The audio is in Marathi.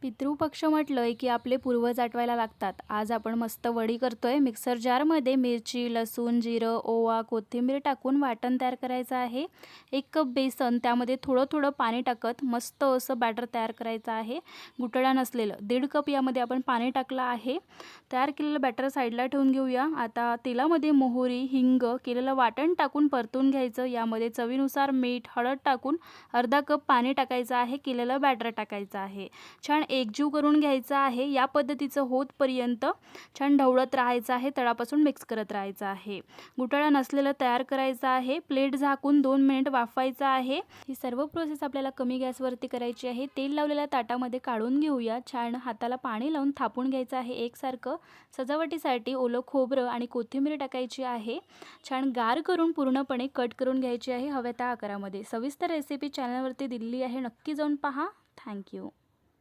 पितृपक्ष म्हटलं की आपले पूर्वज आठवायला लागतात. आज आपण मस्त वडी करतोय. मिक्सर जारमध्ये मिरची, लसूण, जिरं, ओवा, कोथिंबीर टाकून वाटण तयार करायचं आहे. 1 कप बेसन, त्यामध्ये थोडं थोडं पाणी टाकत मस्त असं बॅटर तयार करायचं आहे. गुठळा नसलेलं 1.5 कप यामध्ये आपण पाणी टाकलं आहे. तयार केलेलं बॅटर साईडला ठेवून घेऊया. आता तेलामध्ये मोहरी, हिंग, केलेलं वाटण टाकून परतून घ्यायचं. यामध्ये चवीनुसार मीठ, हळद टाकून अर्धा कप पाणी टाकायचं आहे. केलेलं बॅटर टाकायचं आहे. छान एकजीव करून घ्यायचा आहे. या पद्धतीचं होतपर्यंत छान ढवळत राहायचं आहे. तळापासून मिक्स करत राहायचं आहे. गुठळा नसलेलं तयार करायचं आहे. प्लेट झाकून 2 मिनिट वाफवायचं आहे. ही सर्व प्रोसेस आपल्याला कमी गॅसवरती करायची आहे. तेल लावलेल्या ताटामध्ये काढून घेऊया. छान हाताला पाणी लावून थापून घ्यायचं आहे एकसारखं. सजावटीसाठी ओलं खोबरं आणि कोथिंबीर टाकायची आहे. छान गार करून पूर्णपणे कट करून घ्यायची आहे हव्या त्या आकारामध्ये. सविस्तर रेसिपी चॅनलवरती दिलेली आहे. नक्की जाऊन पहा. थँक्यू.